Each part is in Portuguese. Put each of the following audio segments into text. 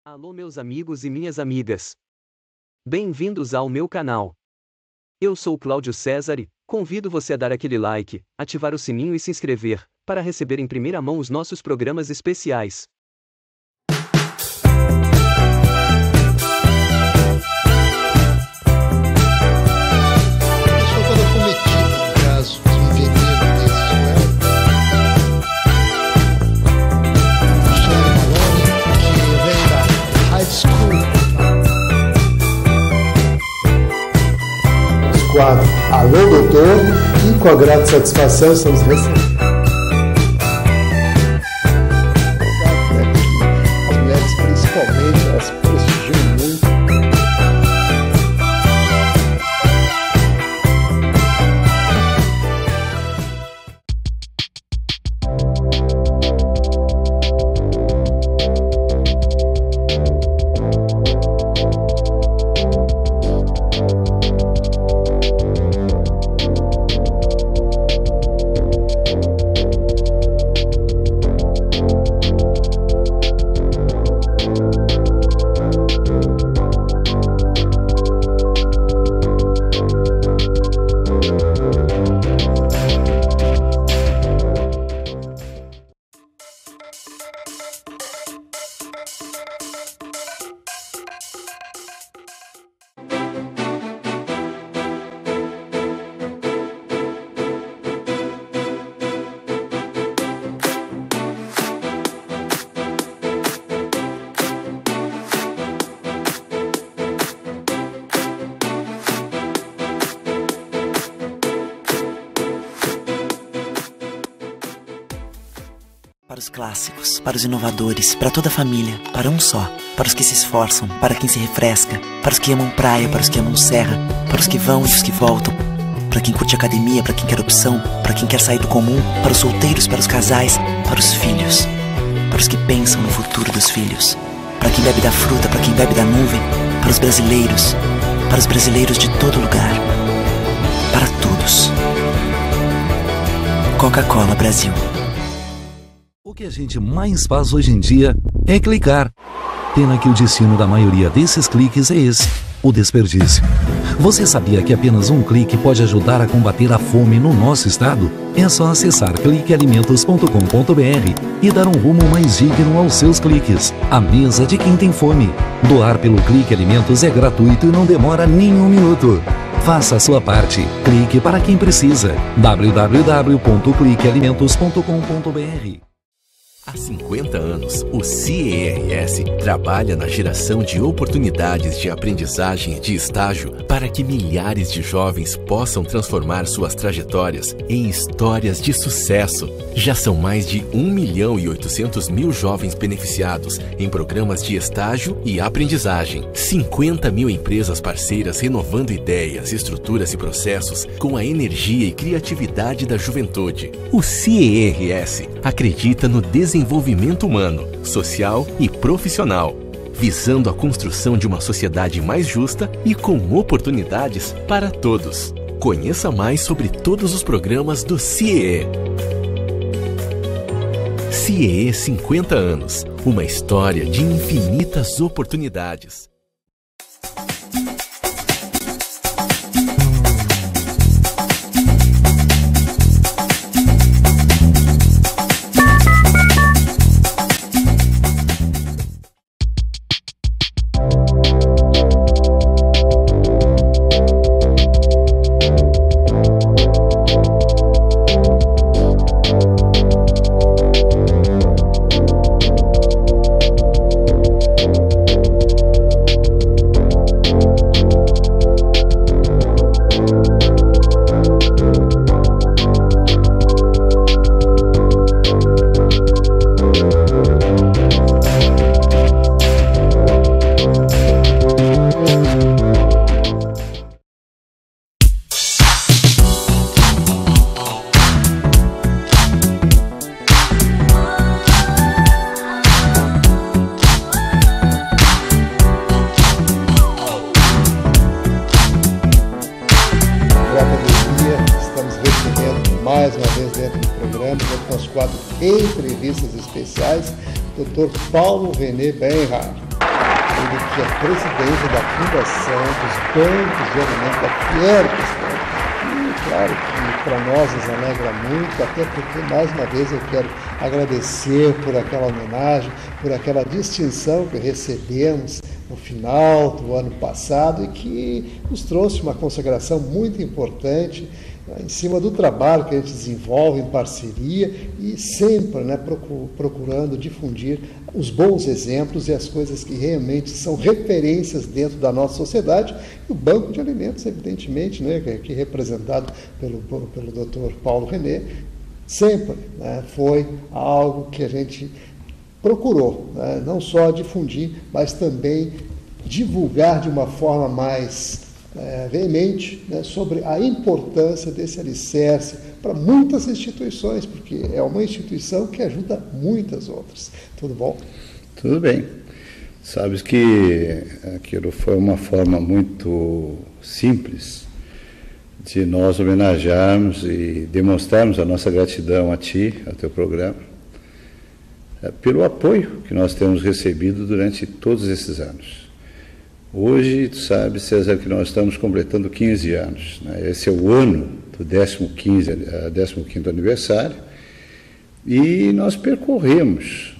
Alô meus amigos e minhas amigas. Bem-vindos ao meu canal. Eu sou Cláudio César e convido você a dar aquele like, ativar o sininho e se inscrever, para receber em primeira mão os nossos programas especiais. Quadro Alô Doutor, e com a grata satisfação estamos recebendo as mulheres, principalmente, elas prestigiam muito. Para os clássicos, para os inovadores, para toda a família, para um só, para os que se esforçam, para quem se refresca, para os que amam praia, para os que amam serra, para os que vão e os que voltam, para quem curte academia, para quem quer opção, para quem quer sair do comum, para os solteiros, para os casais, para os filhos, para os que pensam no futuro dos filhos, para quem bebe da fruta, para quem bebe da nuvem, para os brasileiros de todo lugar, para todos. Coca-Cola Brasil. O que a gente mais faz hoje em dia é clicar. Pena que o destino da maioria desses cliques é esse, o desperdício. Você sabia que apenas um clique pode ajudar a combater a fome no nosso estado? É só acessar cliquealimentos.com.br e dar um rumo mais digno aos seus cliques. A mesa de quem tem fome. Doar pelo Clique Alimentos é gratuito e não demora nem um minuto. Faça a sua parte. Clique para quem precisa. www.cliquealimentos.com.br. Há 50 anos, o CIERS trabalha na geração de oportunidades de aprendizagem e de estágio para que milhares de jovens possam transformar suas trajetórias em histórias de sucesso. Já são mais de 1.800.000 jovens beneficiados em programas de estágio e aprendizagem. 50 mil empresas parceiras renovando ideias, estruturas e processos com a energia e criatividade da juventude. O CIERS acredita no desenvolvimento humano, social e profissional, visando a construção de uma sociedade mais justa e com oportunidades para todos. Conheça mais sobre todos os programas do CIEE. CIEE 50 anos, uma história de infinitas oportunidades. mais uma vez dentro do programa, dentro do nosso quadro Entrevistas Especiais, Dr. Paulo René Benhard. ele que é presidente da Fundação dos Bancos de Alimentos da Fiergs. E claro que para nós nos alegra muito, até porque, mais uma vez, eu quero agradecer por aquela homenagem, por aquela distinção que recebemos no final do ano passado e que nos trouxe uma consagração muito importante em cima do trabalho que a gente desenvolve em parceria e sempre, né, procurando difundir os bons exemplos e as coisas que realmente são referências dentro da nossa sociedade. E o Banco de Alimentos, evidentemente, né, aqui representado pelo Dr. Paulo René, sempre, né, foi algo que a gente procurou, né, não só difundir, mas também divulgar de uma forma mais veemente, né, sobre a importância desse alicerce para muitas instituições, porque é uma instituição que ajuda muitas outras. Tudo bom? Tudo bem. Sabes que aquilo foi uma forma muito simples de nós homenagearmos e demonstrarmos a nossa gratidão a ti, ao teu programa, pelo apoio que nós temos recebido durante todos esses anos. Hoje, tu sabes, César, que nós estamos completando 15 anos. Né? Esse é o ano do 15º aniversário e nós percorremos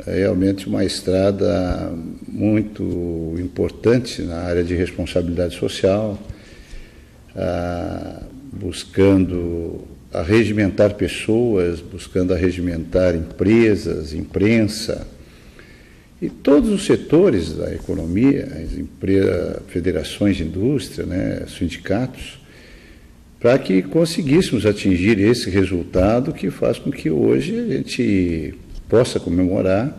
realmente uma estrada muito importante na área de responsabilidade social, buscando arregimentar pessoas, buscando arregimentar empresas, imprensa, e todos os setores da economia, as federações de indústria, né, sindicatos, para que conseguíssemos atingir esse resultado que faz com que hoje a gente possa comemorar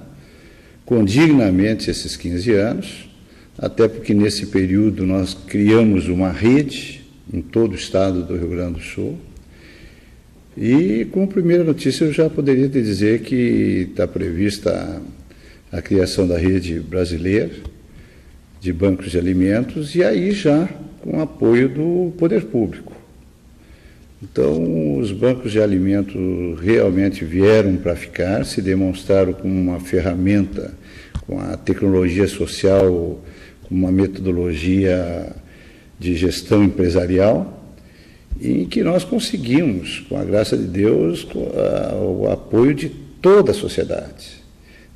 condignamente esses 15 anos, até porque nesse período nós criamos uma rede em todo o estado do Rio Grande do Sul. E como primeira notícia eu já poderia te dizer que está prevista a criação da rede brasileira de bancos de alimentos, e aí já com apoio do poder público. Então, os bancos de alimentos realmente vieram para ficar, se demonstraram como uma ferramenta, com a tecnologia social, com uma metodologia de gestão empresarial, em que nós conseguimos, com a graça de Deus, o apoio de toda a sociedade.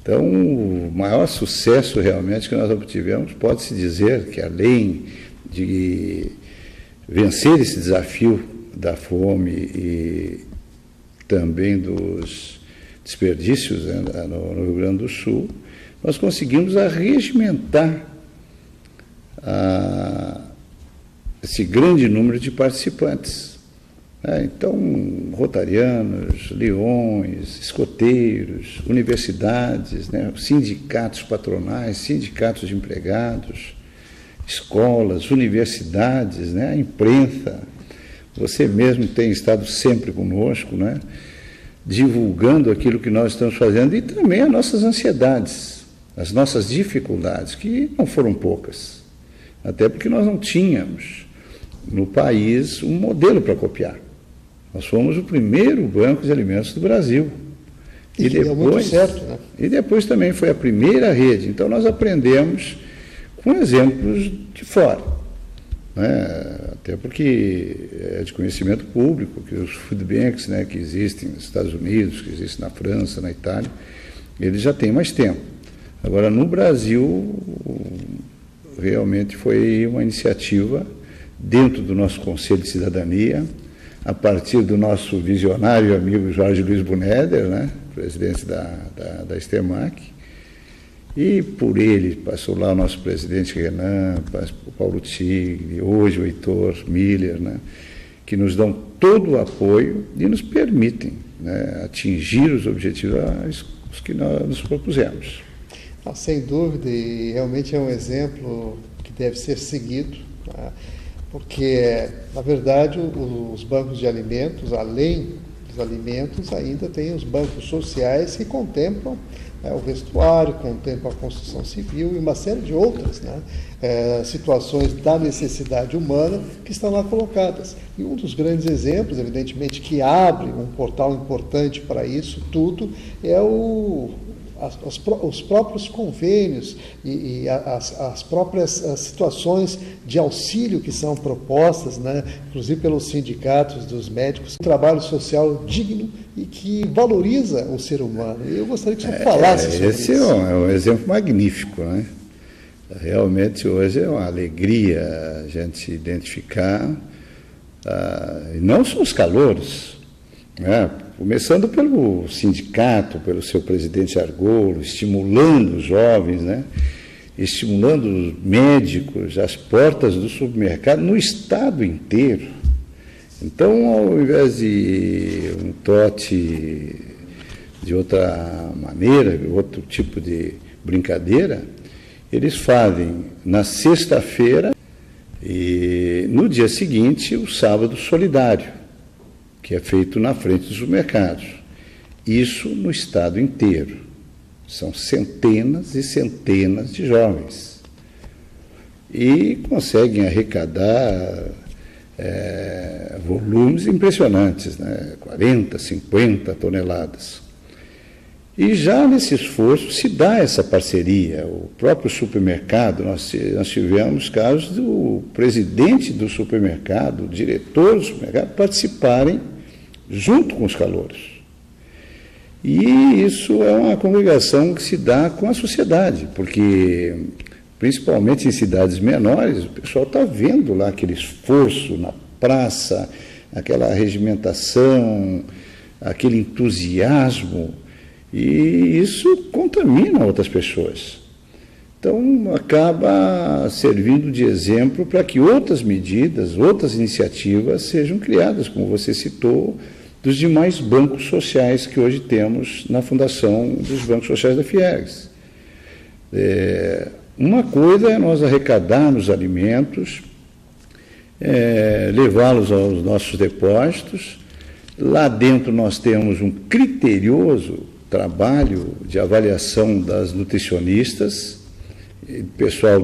Então, o maior sucesso realmente que nós obtivemos, pode-se dizer que, além de vencer esse desafio da fome e também dos desperdícios, né, no Rio Grande do Sul, nós conseguimos arregimentar esse grande número de participantes. Então, rotarianos, leões, escoteiros, universidades, né, sindicatos patronais, sindicatos de empregados, escolas, universidades, né, a imprensa. Você mesmo tem estado sempre conosco, né, divulgando aquilo que nós estamos fazendo e também as nossas ansiedades, as nossas dificuldades, que não foram poucas, até porque nós não tínhamos no país um modelo para copiar. Nós fomos o primeiro banco de alimentos do Brasil. E deu muito certo, né? E depois também foi a primeira rede. Então nós aprendemos com exemplos de fora, né? Até porque é de conhecimento público que os food banks, né, que existem nos Estados Unidos, que existem na França, na Itália, eles já têm mais tempo. Agora, no Brasil, realmente foi uma iniciativa dentro do nosso Conselho de Cidadania, a partir do nosso visionário amigo Jorge Luiz Buneder, né, presidente da Estemac, e por ele passou lá o nosso presidente Renan, o Paulo Tigre, hoje o Heitor Miller, né, que nos dão todo o apoio e nos permitem, né, atingir os objetivos que nós nos propusemos. Sem dúvida, e realmente é um exemplo que deve ser seguido, tá? Porque, na verdade, os bancos de alimentos, além dos alimentos, ainda tem os bancos sociais que contemplam o vestuário, contemplam a construção civil e uma série de outras, né, situações da necessidade humana que estão lá colocadas. E um dos grandes exemplos, evidentemente, que abre um portal importante para isso tudo, é os próprios convênios e as próprias situações de auxílio que são propostas, né, inclusive pelos sindicatos dos médicos, um trabalho social digno e que valoriza o ser humano. Eu gostaria que o senhor falasse sobre isso. Esse é um exemplo magnífico, né? Realmente hoje é uma alegria a gente identificar, não só os calouros, né? Começando pelo sindicato, pelo seu presidente Argolo, estimulando os jovens, né? Estimulando os médicos, as portas do supermercado no estado inteiro. Então, ao invés de um trote de outra maneira, outro tipo de brincadeira, eles fazem na sexta-feira e no dia seguinte o sábado solidário, que é feito na frente dos supermercados. Isso no estado inteiro. São centenas e centenas de jovens. E conseguem arrecadar volumes impressionantes, né? 40, 50 toneladas. E já nesse esforço se dá essa parceria. O próprio supermercado, nós tivemos casos do presidente do supermercado, o diretor do supermercado, participarem junto com os calouros. E isso é uma congregação que se dá com a sociedade, porque, principalmente em cidades menores, o pessoal está vendo lá aquele esforço na praça, aquela regimentação, aquele entusiasmo, e isso contamina outras pessoas. Então, acaba servindo de exemplo para que outras medidas, outras iniciativas sejam criadas, como você citou, dos demais bancos sociais que hoje temos na fundação dos bancos sociais da Fiergs. Uma coisa é nós arrecadarmos alimentos, levá-los aos nossos depósitos. Lá dentro nós temos um criterioso trabalho de avaliação das nutricionistas, pessoal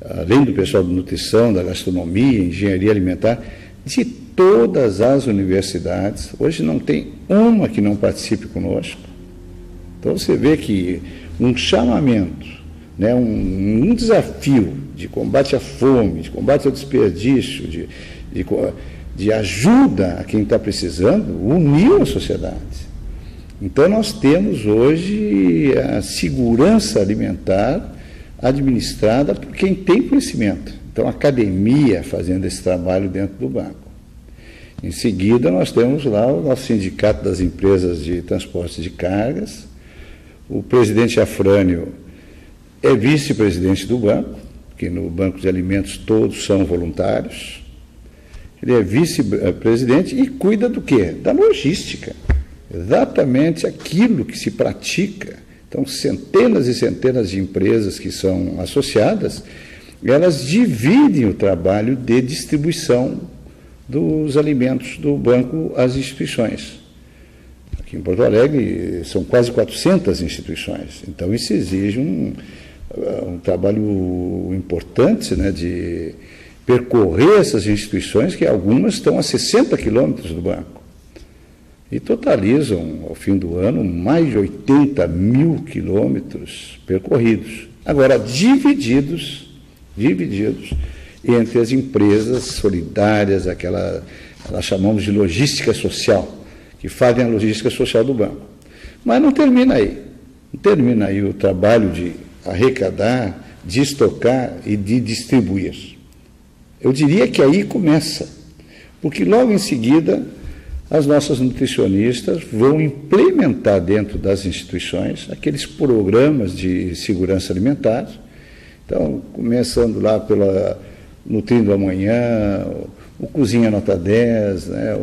além do pessoal de nutrição, da gastronomia, engenharia alimentar, de todas as universidades. Hoje não tem uma que não participe conosco. Então você vê que um chamamento, né, um desafio de combate à fome, de combate ao desperdício, de ajuda a quem está precisando, uniu a sociedade. Então, nós temos hoje a segurança alimentar administrada por quem tem conhecimento. Então, a academia fazendo esse trabalho dentro do banco. Em seguida, nós temos lá o nosso sindicato das empresas de transporte de cargas. O presidente Afrânio é vice-presidente do banco, que no Banco de Alimentos todos são voluntários. Ele é vice-presidente e cuida do quê? Da logística. Exatamente aquilo que se pratica. Então, centenas e centenas de empresas que são associadas, elas dividem o trabalho de distribuição dos alimentos do banco às instituições. Aqui em Porto Alegre são quase 400 instituições. Então, isso exige um trabalho importante, né, de percorrer essas instituições, que algumas estão a 60 quilômetros do banco. E totalizam, ao fim do ano, mais de 80 mil quilômetros percorridos. Agora, divididos entre as empresas solidárias, nós chamamos de logística social, que fazem a logística social do banco. Mas não termina aí. Não termina aí o trabalho de arrecadar, de estocar e de distribuir. Eu diria que aí começa, porque logo em seguida as nossas nutricionistas vão implementar dentro das instituições aqueles programas de segurança alimentar. Então, começando lá pela Nutrindo Amanhã, o Cozinha Nota 10, né,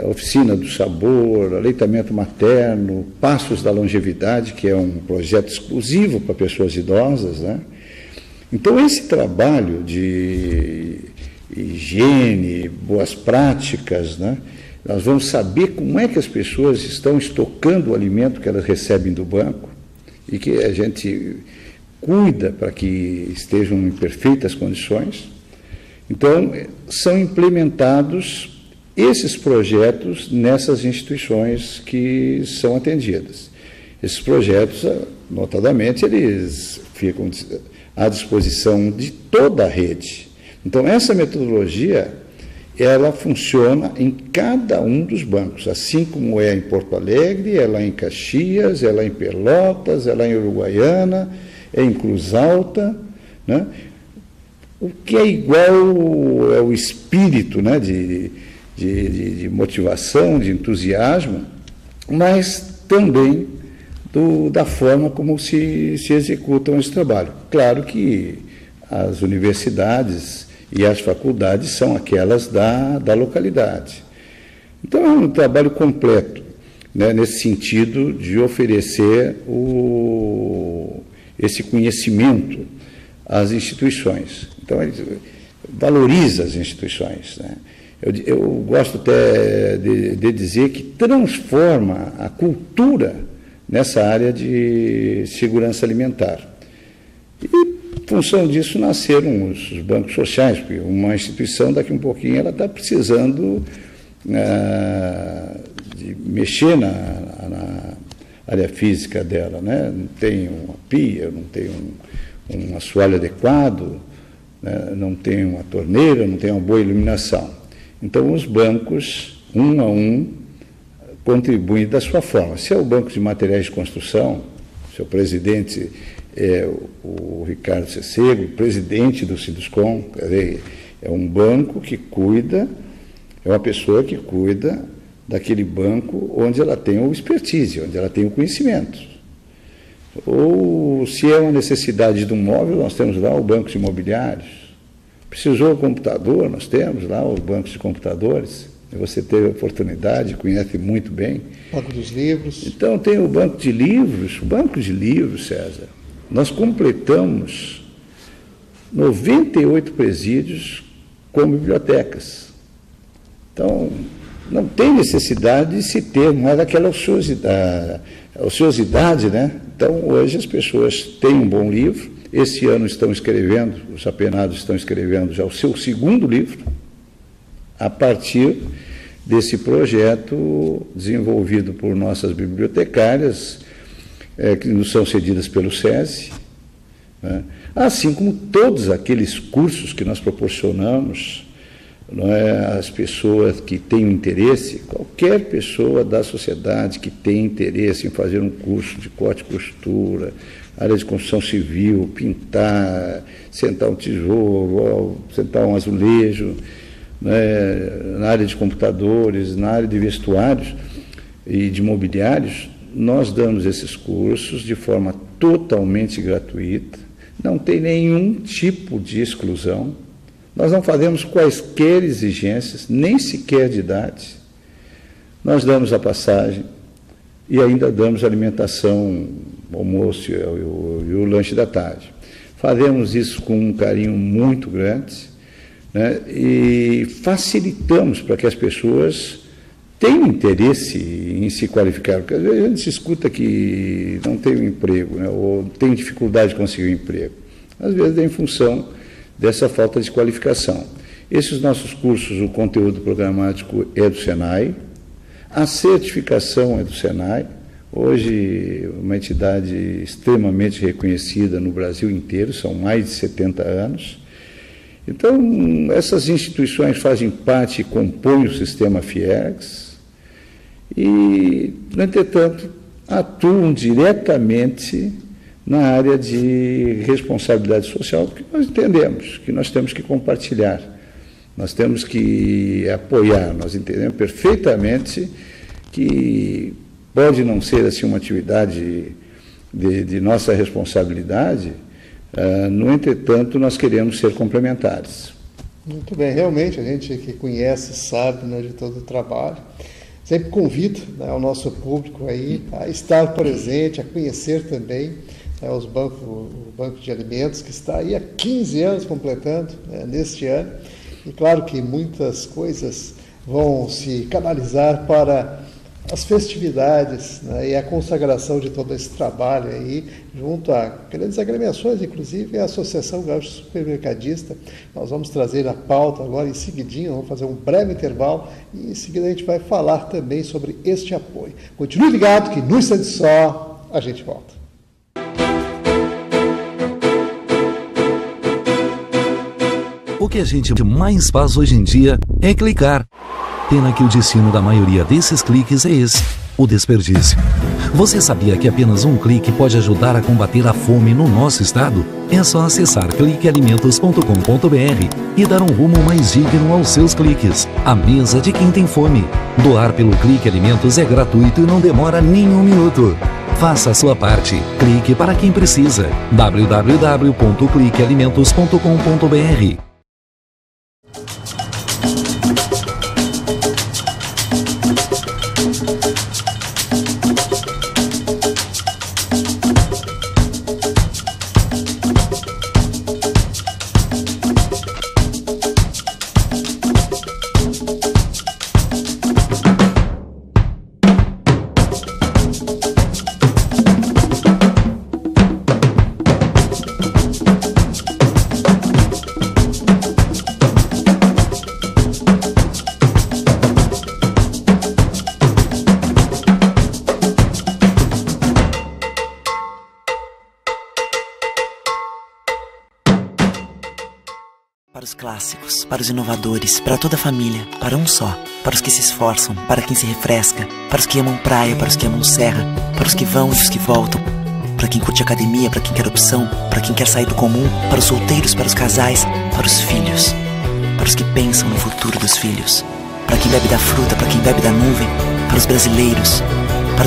a Oficina do Sabor, aleitamento materno, Passos da Longevidade, que é um projeto exclusivo para pessoas idosas, né? Então, esse trabalho de higiene, boas práticas, né? Nós vamos saber como é que as pessoas estão estocando o alimento que elas recebem do banco e que a gente cuida para que estejam em perfeitas condições. Então, são implementados esses projetos nessas instituições que são atendidas. Esses projetos, notadamente, eles ficam à disposição de toda a rede. Então, essa metodologia, ela funciona em cada um dos bancos, assim como é em Porto Alegre, é lá em Caxias, é lá em Pelotas, é lá em Uruguaiana, é em Cruz Alta, né? O que é igual é o espírito, né, de motivação, de entusiasmo, mas também da forma como se executam esse trabalho. Claro que as universidades e as faculdades são aquelas da localidade. Então, é um trabalho completo, né, nesse sentido de oferecer esse conhecimento às instituições. Então, ele valoriza as instituições, né? Eu gosto até de dizer que transforma a cultura nessa área de segurança alimentar. E, em função disso, nasceram os bancos sociais, porque uma instituição, daqui um pouquinho, ela está precisando de mexer na área física dela, né? Não tem uma pia, não tem um assoalho adequado, né? Não tem uma torneira, não tem uma boa iluminação. Então, os bancos, um a um, contribuem da sua forma. Se é o Banco de Materiais de Construção, seu presidente é o Ricardo Cecego, presidente do Siduscom, é um banco que cuida, é uma pessoa que cuida daquele banco onde ela tem o expertise, onde ela tem o conhecimento. Ou se é uma necessidade de um móvel, nós temos lá o banco de imobiliários. Precisou o computador, nós temos lá os bancos de computadores. Você teve a oportunidade, conhece muito bem. Banco dos Livros. Então, tem o Banco de Livros. O Banco de Livros, César, nós completamos 98 presídios com bibliotecas. Então, não tem necessidade de se ter mais aquela ociosidade, né? Então, hoje as pessoas têm um bom livro. Esse ano estão escrevendo, os apenados estão escrevendo já o seu segundo livro, a partir desse projeto desenvolvido por nossas bibliotecárias, que nos são cedidas pelo SESI, né? Assim como todos aqueles cursos que nós proporcionamos, não é, às pessoas que têm interesse, qualquer pessoa da sociedade que tem interesse em fazer um curso de corte e costura, área de construção civil, pintar, sentar um tijolo, sentar um azulejo, né, na área de computadores, na área de vestuários e de mobiliários, nós damos esses cursos de forma totalmente gratuita, não tem nenhum tipo de exclusão, nós não fazemos quaisquer exigências, nem sequer de idade, nós damos a passagem e ainda damos alimentação, o almoço e o lanche da tarde. Fazemos isso com um carinho muito grande, né, e facilitamos para que as pessoas tenham interesse em se qualificar, porque às vezes a gente se escuta que não tem um emprego, né, ou tem dificuldade de conseguir um emprego. Às vezes é em função dessa falta de qualificação. Esses nossos cursos, o conteúdo programático é do Senai, a certificação é do Senai, hoje uma entidade extremamente reconhecida no Brasil inteiro, são mais de 70 anos. Então, essas instituições fazem parte e compõem o sistema Fiergs e, no entretanto, atuam diretamente na área de responsabilidade social, que nós entendemos, que nós temos que compartilhar, nós temos que apoiar, nós entendemos perfeitamente que pode não ser assim uma atividade de nossa responsabilidade, no entretanto, nós queremos ser complementares. Muito bem, realmente, a gente que conhece, sabe, né, de todo o trabalho, sempre convido, né, o nosso público aí a estar presente, a conhecer também, né, o Banco de Alimentos, que está aí há 15 anos completando, né, neste ano, e claro que muitas coisas vão se canalizar para as festividades, né, e a consagração de todo esse trabalho aí, junto a grandes agremiações, inclusive a Associação Gaúcha Supermercadista. Nós vamos trazer a pauta agora em seguidinho, vamos fazer um breve intervalo e em seguida a gente vai falar também sobre este apoio. Continue ligado que no instante só a gente volta. O que a gente mais faz hoje em dia é clicar. Pena que o destino da maioria desses cliques é esse, o desperdício. Você sabia que apenas um clique pode ajudar a combater a fome no nosso estado? É só acessar cliquealimentos.com.br e dar um rumo mais digno aos seus cliques. A mesa de quem tem fome. Doar pelo Clique Alimentos é gratuito e não demora nem um minuto. Faça a sua parte. Clique para quem precisa. www.cliquealimentos.com.br. Para os clássicos, para os inovadores, para toda a família, para um só. Para os que se esforçam, para quem se refresca, para os que amam praia, para os que amam serra, para os que vão e os que voltam, para quem curte academia, para quem quer opção, para quem quer sair do comum, para os solteiros, para os casais, para os filhos, para os que pensam no futuro dos filhos, para quem bebe da fruta, para quem bebe da nuvem, para os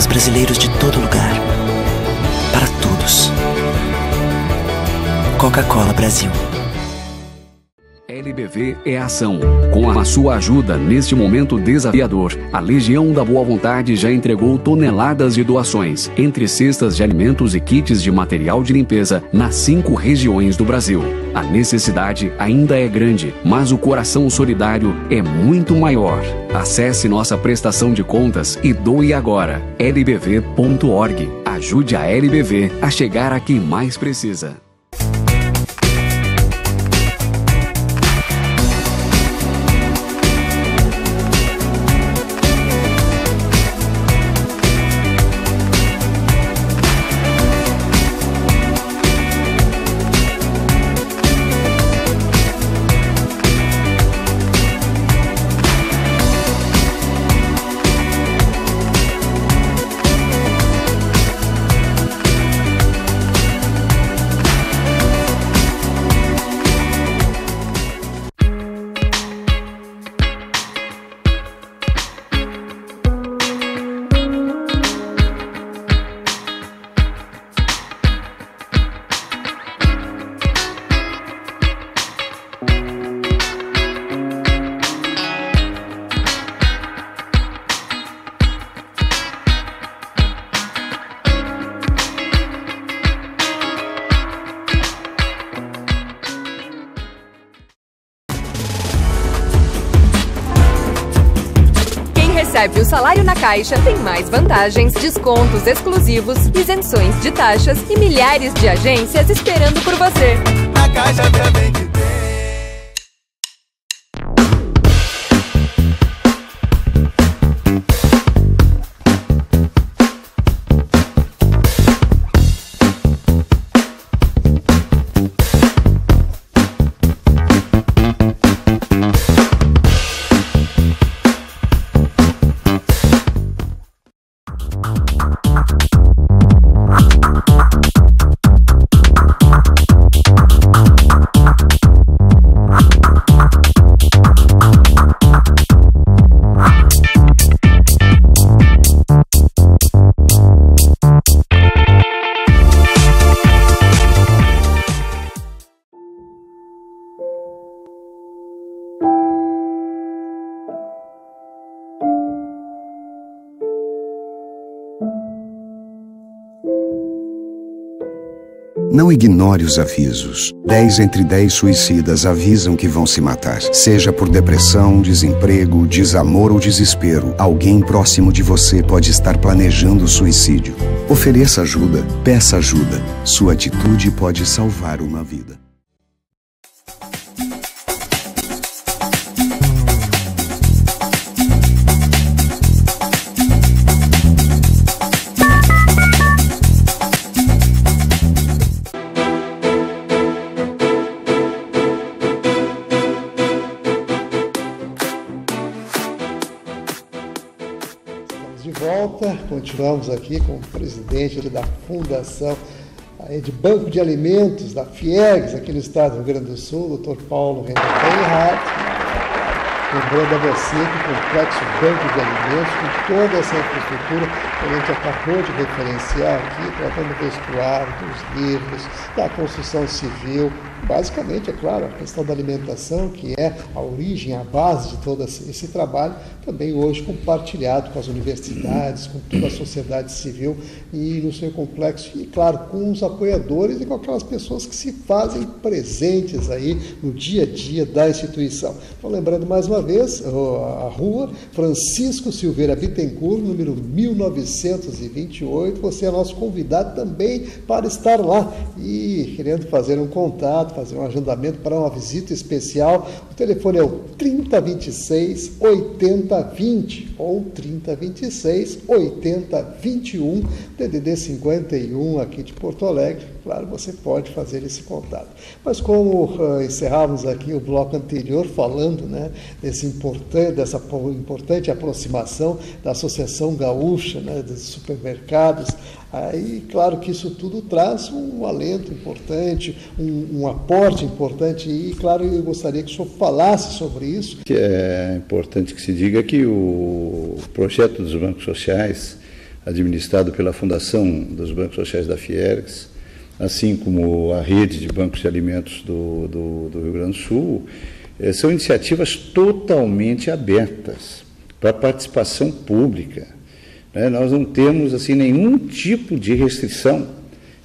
brasileiros de todo lugar, para todos. Coca-Cola Brasil. LBV é ação. Com a sua ajuda neste momento desafiador, a Legião da Boa Vontade já entregou toneladas de doações, entre cestas de alimentos e kits de material de limpeza, nas 5 regiões do Brasil. A necessidade ainda é grande, mas o coração solidário é muito maior. Acesse nossa prestação de contas e doe agora. lbv.org. Ajude a LBV a chegar a quem mais precisa. Recebe o salário na Caixa, tem mais vantagens, descontos exclusivos, isenções de taxas e milhares de agências esperando por você. A Caixa também que tem. Não ignore os avisos. 10 entre 10 suicidas avisam que vão se matar. Seja por depressão, desemprego, desamor ou desespero, alguém próximo de você pode estar planejando suicídio. Ofereça ajuda, peça ajuda. Sua atitude pode salvar uma vida. Continuamos aqui com o presidente da Fundação de Banco de Alimentos, da Fiergs, aqui no estado do Rio Grande do Sul, o Dr. Paulo Renner. Lembrando a você que o Complexo Banco de Alimentos, com toda essa infraestrutura que a gente acabou de referenciar aqui, tratando do vestuário, dos livros, da construção civil, basicamente, é claro, a questão da alimentação, que é a origem, a base de todo esse trabalho, também hoje compartilhado com as universidades, com toda a sociedade civil e no seu complexo, e claro, com os apoiadores e com aquelas pessoas que se fazem presentes aí no dia a dia da instituição. Então, lembrando mais uma vez, a rua Francisco Silveira Bittencourt, número 1928, você é nosso convidado também para estar lá e querendo fazer um contato, fazer um agendamento para uma visita especial. O telefone é o 3026-8020 ou 3026-8021, DDD 51 aqui de Porto Alegre. Claro, você pode fazer esse contato. Mas como encerramos aqui o bloco anterior falando, né, dessa importante aproximação da Associação Gaúcha, né, dos supermercados, aí claro que isso tudo traz um alento importante, um aporte importante e claro, eu gostaria que o senhor falasse sobre isso. É importante que se diga que o projeto dos bancos sociais, administrado pela Fundação dos Bancos Sociais da Fiergs, assim como a rede de bancos de alimentos do Rio Grande do Sul, são iniciativas totalmente abertas para participação pública. Nós não temos assim, nenhum tipo de restrição.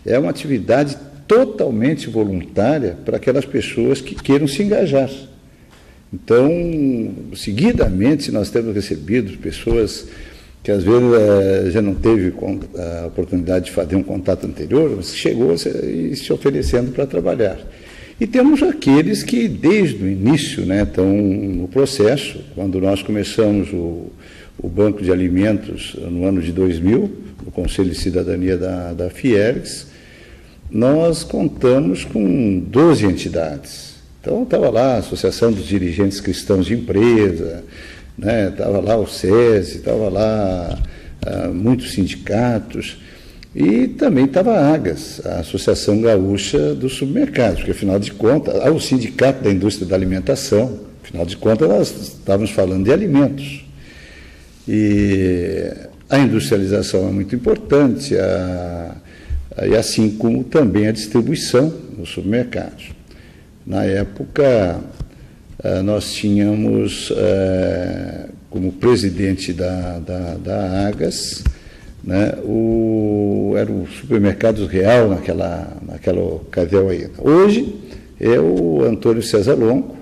É uma atividade totalmente voluntária para aquelas pessoas que queiram se engajar. Então, seguidamente, nós temos recebido pessoas que às vezes já não teve a oportunidade de fazer um contato anterior, mas chegou se oferecendo para trabalhar. E temos aqueles que, desde o início, né, estão no processo. Quando nós começamos o Banco de Alimentos no ano de 2000, o Conselho de Cidadania da Fiergs, nós contamos com 12 entidades. Então, estava lá a Associação dos Dirigentes Cristãos de Empresa, né, estava lá o SESI, estava lá muitos sindicatos, e também estava a AGAS, a Associação Gaúcha dos Supermercados, porque, afinal de contas, o Sindicato da Indústria da Alimentação, afinal de contas, nós estávamos falando de alimentos. E a industrialização é muito importante, e assim como também a distribuição nos supermercados. Na época, nós tínhamos como presidente da AGAS, né, era o Supermercados Real naquela ocasião ainda. Hoje é o Antônio César Longo,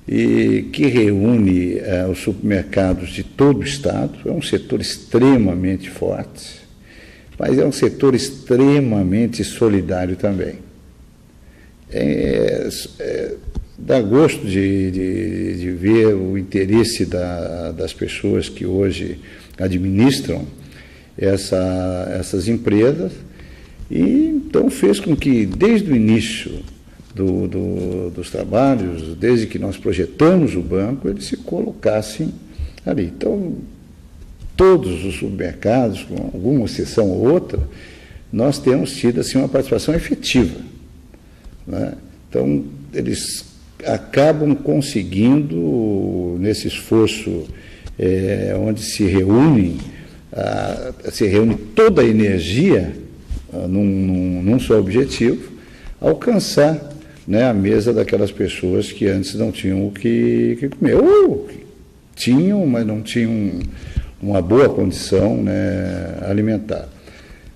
e que reúne os supermercados de todo o estado. É um setor extremamente forte, mas é um setor extremamente solidário também. Dá gosto de ver o interesse das pessoas que hoje administram essas empresas, e então fez com que, desde o início dos trabalhos, desde que nós projetamos o banco, eles se colocassem ali. Então, todos os supermercados, com alguma exceção ou outra, nós temos tido assim, uma participação efetiva, né? Então, eles acabam conseguindo, nesse esforço onde se reúne toda a energia num só objetivo, alcançar, né, a mesa daquelas pessoas que antes não tinham o que comer, ou tinham, mas não tinham uma boa condição, né, alimentar.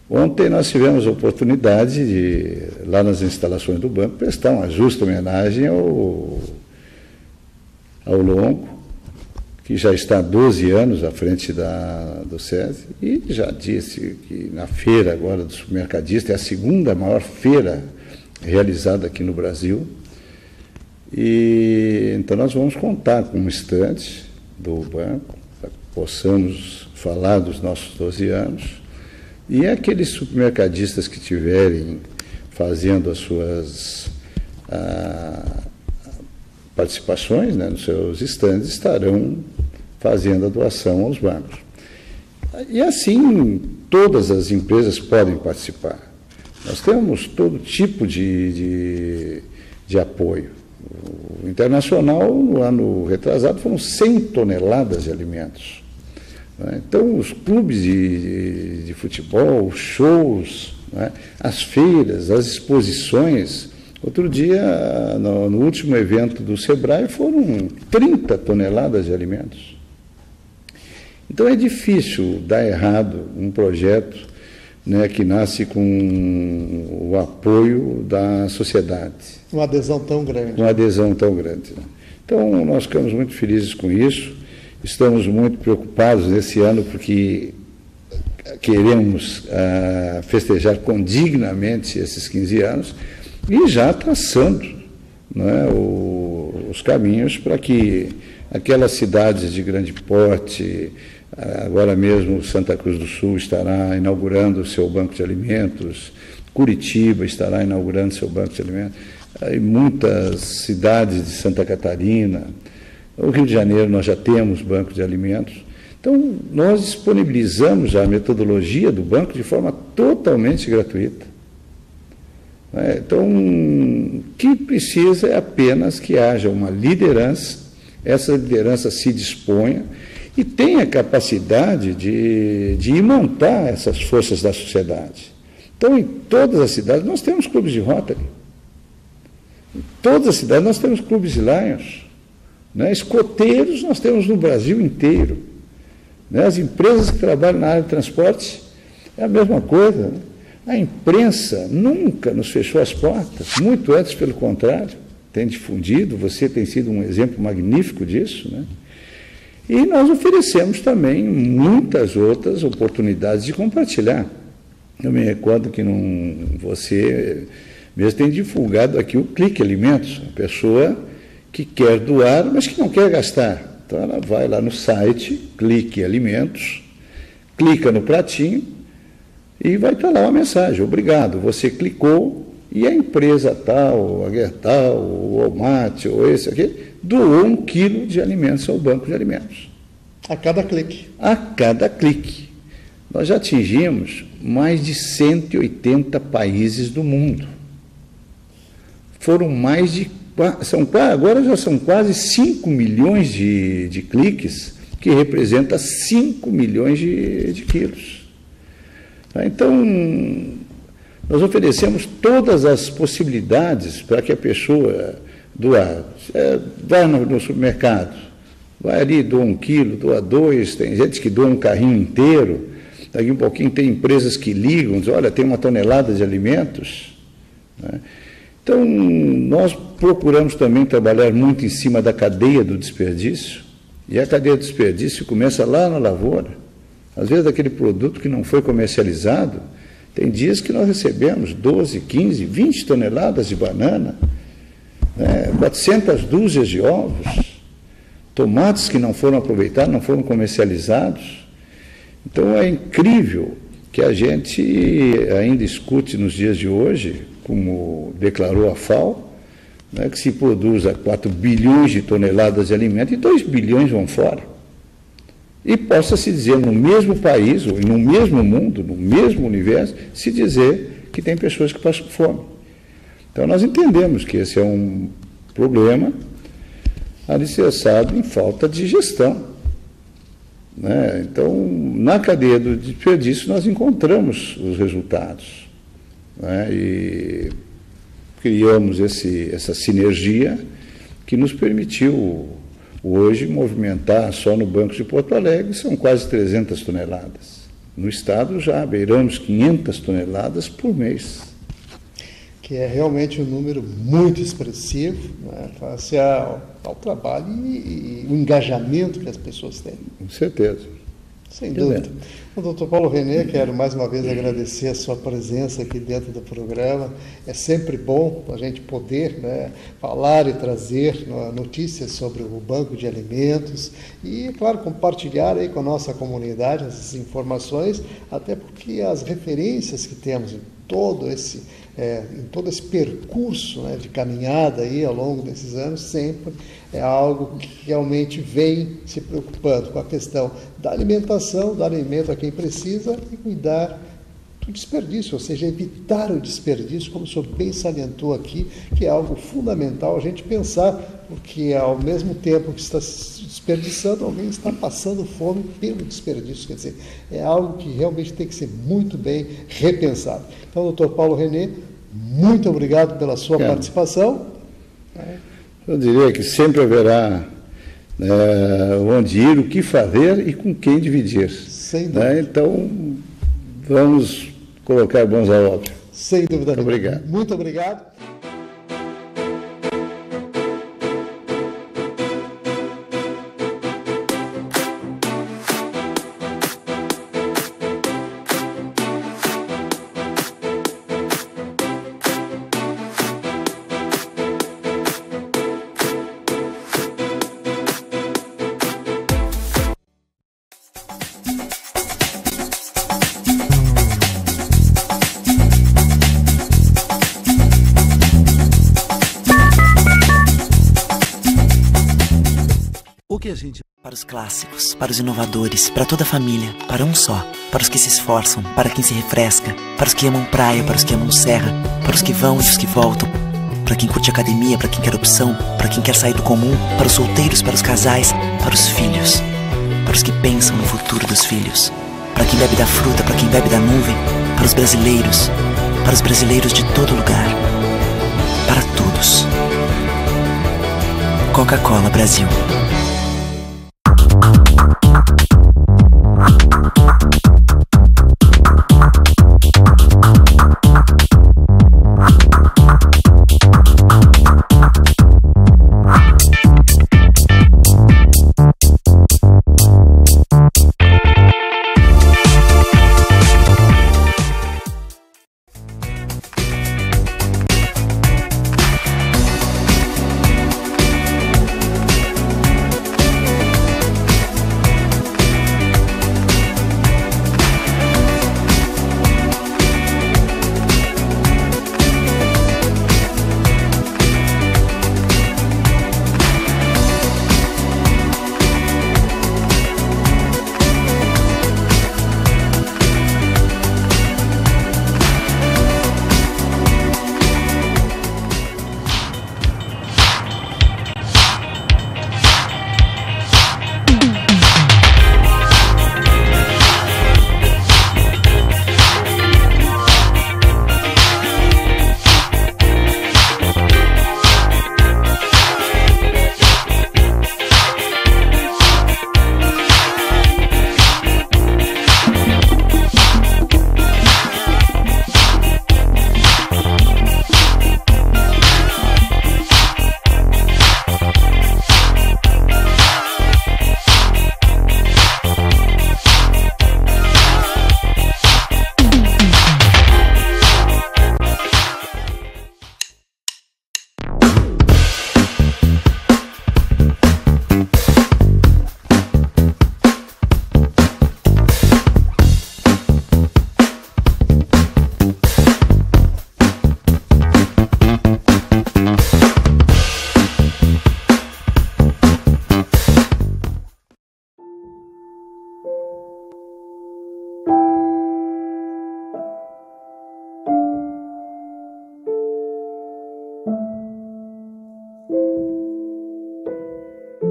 Ontem nós tivemos a oportunidade de, lá nas instalações do banco, prestar uma justa homenagem ao Longo, que já está há 12 anos à frente do SESI, e já disse que na feira agora do supermercadista, é a segunda maior feira realizada aqui no Brasil, e então nós vamos contar com um estande do banco, para que possamos falar dos nossos 12 anos, e aqueles supermercadistas que estiverem fazendo as suas participações, né, nos seus estandes, estarão fazendo a doação aos bancos. E assim, todas as empresas podem participar. Nós temos todo tipo de apoio. O Internacional, no ano retrasado, foram 100 toneladas de alimentos. Então, os clubes de futebol, os shows, né, as feiras, as exposições. Outro dia, no último evento do Sebrae, foram 30 toneladas de alimentos. Então, é difícil dar errado um projeto, né, que nasce com o apoio da sociedade. Uma adesão tão grande. Uma adesão tão grande. Então, nós ficamos muito felizes com isso. Estamos muito preocupados nesse ano porque queremos festejar condignamente esses 15 anos e já traçando, né, os caminhos para que aquelas cidades de grande porte, agora mesmo Santa Cruz do Sul estará inaugurando o seu banco de alimentos, Curitiba estará inaugurando seu banco de alimentos, e muitas cidades de Santa Catarina, o Rio de Janeiro nós já temos banco de alimentos. Então, nós disponibilizamos a metodologia do banco de forma totalmente gratuita. Então, o que precisa é apenas que haja uma liderança, essa liderança se disponha e tenha capacidade de montar essas forças da sociedade. Então, em todas as cidades nós temos clubes de Rotary. Em todas as cidades nós temos clubes de Lions. Né? Escoteiros nós temos no Brasil inteiro. Né? As empresas que trabalham na área de transporte é a mesma coisa. Né? A imprensa nunca nos fechou as portas, muito antes, pelo contrário, tem difundido, você tem sido um exemplo magnífico disso. Né? E nós oferecemos também muitas outras oportunidades de compartilhar. Eu me recordo que você mesmo tem divulgado aqui o Clique Alimentos, a pessoa que quer doar, mas que não quer gastar. Então, ela vai lá no site, Clique Alimentos, clica no pratinho e vai estar lá uma mensagem: obrigado, você clicou e a empresa tal, a Gertal, o Walmart, ou esse aqui, doou 1 quilo de alimentos ao banco de alimentos. A cada clique. A cada clique. Nós já atingimos mais de 180 países do mundo. Foram mais de agora já são quase 5 milhões de cliques, que representa 5 milhões de quilos. Então, nós oferecemos todas as possibilidades para que a pessoa doar. Vai no supermercado, vai ali, doa 1 quilo, doa 2, tem gente que doa um carrinho inteiro, daqui um pouquinho tem empresas que ligam, dizem, olha, tem 1 tonelada de alimentos. Né? Então, nós procuramos também trabalhar muito em cima da cadeia do desperdício, e a cadeia do desperdício começa lá na lavoura. Às vezes, aquele produto que não foi comercializado, tem dias que nós recebemos 12, 15, 20 toneladas de banana, né, 400 dúzias de ovos, tomates que não foram aproveitados, não foram comercializados. Então, é incrível que a gente ainda escute nos dias de hoje, como declarou a FAO, né, que se produza 4 bilhões de toneladas de alimento e 2 bilhões vão fora. E possa-se dizer, no mesmo país, ou no mesmo mundo, no mesmo universo, se dizer que tem pessoas que passam fome. Então, nós entendemos que esse é um problema alicerçado em falta de gestão. Né? Então, na cadeia do desperdício, nós encontramos os resultados. Né? E criamos essa sinergia que nos permitiu hoje movimentar só no Banco de Porto Alegre, são quase 300 toneladas. No estado já beiramos 500 toneladas por mês. Que é realmente um número muito expressivo, né, face ao trabalho e o engajamento que as pessoas têm. Com certeza. Sem dúvida. O doutor Paulo René, quero mais uma vez agradecer a sua presença aqui dentro do programa. É sempre bom a gente poder, né, falar e trazer notícias sobre o Banco de Alimentos e, claro, compartilhar aí com a nossa comunidade essas informações, até porque as referências que temos em todo esse percurso, né, de caminhada aí ao longo desses anos, sempre é algo que realmente vem se preocupando com a questão da alimentação, do alimento a quem precisa e cuidar do desperdício, ou seja, evitar o desperdício, como o senhor bem salientou aqui, que é algo fundamental a gente pensar, porque ao mesmo tempo que está se desperdiçando, alguém está passando fome pelo desperdício, quer dizer, é algo que realmente tem que ser muito bem repensado. Então, doutor Paulo René, muito obrigado pela sua participação. Eu diria que sempre haverá onde ir, o que fazer e com quem dividir. Sem dúvida. Então, vamos colocar mãos à obra. Sem dúvida. Muito obrigado. Muito obrigado. Para os clássicos, para os inovadores, para toda a família, para um só, para os que se esforçam, para quem se refresca, para os que amam praia, para os que amam serra, para os que vão e os que voltam, para quem curte academia, para quem quer opção, para quem quer sair do comum, para os solteiros, para os casais, para os filhos, para os que pensam no futuro dos filhos, para quem bebe da fruta, para quem bebe da nuvem, para os brasileiros de todo lugar, para todos. Coca-Cola Brasil.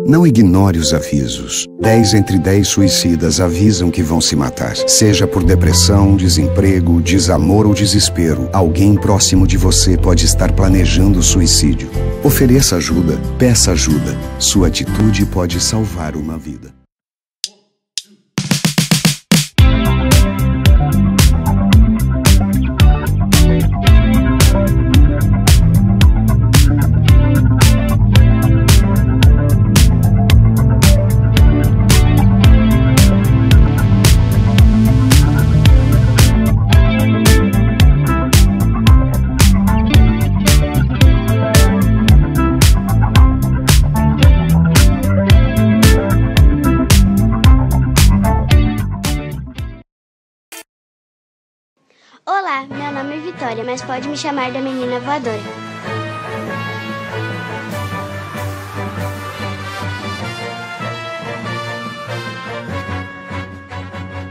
Não ignore os avisos. 10 entre 10 suicidas avisam que vão se matar. Seja por depressão, desemprego, desamor ou desespero, alguém próximo de você pode estar planejando suicídio. Ofereça ajuda, peça ajuda. Sua atitude pode salvar uma vida. Vitória, mas pode me chamar da menina voadora.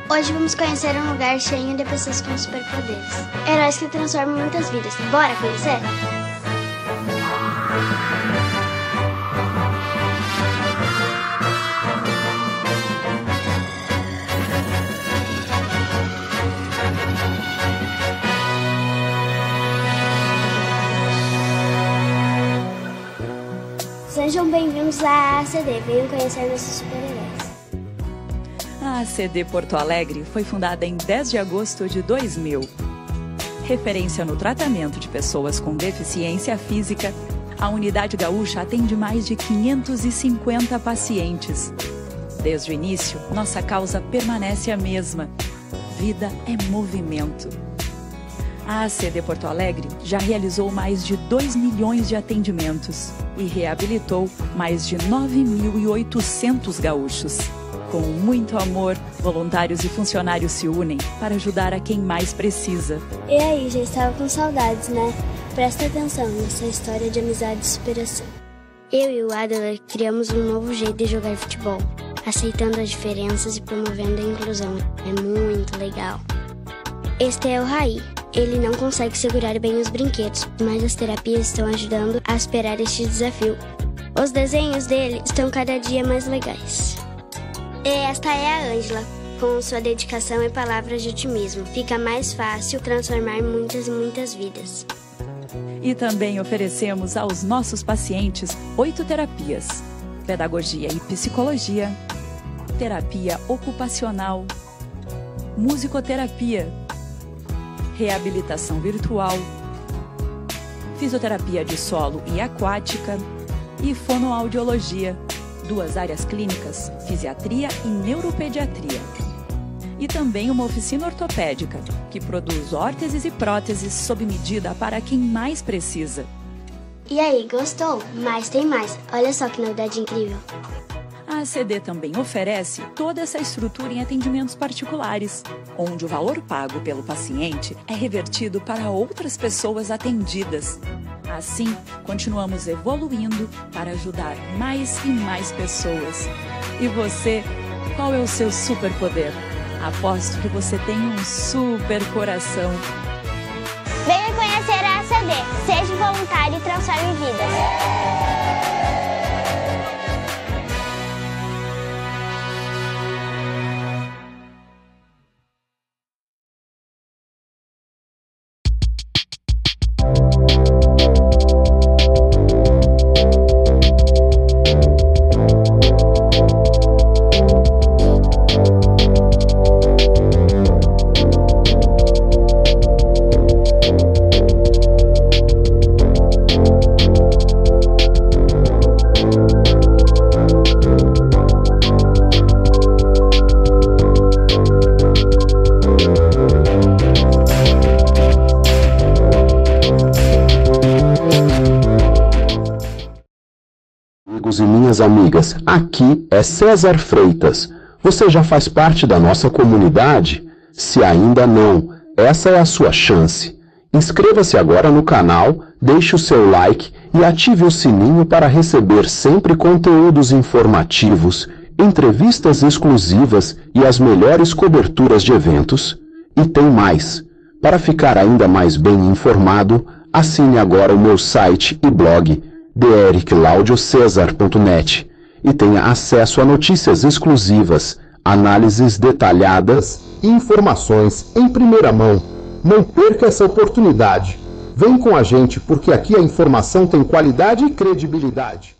Hoje vamos conhecer um lugar cheio de pessoas com superpoderes. Heróis que transformam muitas vidas. Bora conhecer? Sejam bem-vindos à ACD. Venham conhecer nossos super-heróis. A ACD Porto Alegre foi fundada em 10 de agosto de 2000. Referência no tratamento de pessoas com deficiência física, a Unidade Gaúcha atende mais de 550 pacientes. Desde o início, nossa causa permanece a mesma. Vida é movimento. A ACD Porto Alegre já realizou mais de 2 milhões de atendimentos e reabilitou mais de 9.800 gaúchos. Com muito amor, voluntários e funcionários se unem para ajudar a quem mais precisa. E aí, já estava com saudades, né? Presta atenção nessa história de amizade e superação. Eu e o Adler criamos um novo jeito de jogar futebol, aceitando as diferenças e promovendo a inclusão. É muito legal. Este é o Raí. Ele não consegue segurar bem os brinquedos, mas as terapias estão ajudando a superar este desafio. Os desenhos dele estão cada dia mais legais. E esta é a Ângela. Com sua dedicação e palavras de otimismo, fica mais fácil transformar muitas vidas. E também oferecemos aos nossos pacientes 8 terapias: pedagogia e psicologia, terapia ocupacional, musicoterapia, reabilitação virtual, fisioterapia de solo e aquática e fonoaudiologia. 2 áreas clínicas, fisiatria e neuropediatria. E também uma oficina ortopédica, que produz órteses e próteses sob medida para quem mais precisa. E aí, gostou? Mas tem mais. Olha só que novidade incrível. A ACD também oferece toda essa estrutura em atendimentos particulares, onde o valor pago pelo paciente é revertido para outras pessoas atendidas. Assim, continuamos evoluindo para ajudar mais e mais pessoas. E você, qual é o seu superpoder? Aposto que você tem um super coração. Venha conhecer a ACD. Seja voluntário e transforme vidas. Amigos e minhas amigas, aqui é César Freitas. Você já faz parte da nossa comunidade? Se ainda não, essa é a sua chance. Inscreva-se agora no canal, deixe o seu like e ative o sininho para receber sempre conteúdos informativos, entrevistas exclusivas e as melhores coberturas de eventos. E tem mais! Para ficar ainda mais bem informado, assine agora o meu site e blog drclaudiocesar.net e tenha acesso a notícias exclusivas, análises detalhadas e informações em primeira mão. Não perca essa oportunidade. Vem com a gente porque aqui a informação tem qualidade e credibilidade.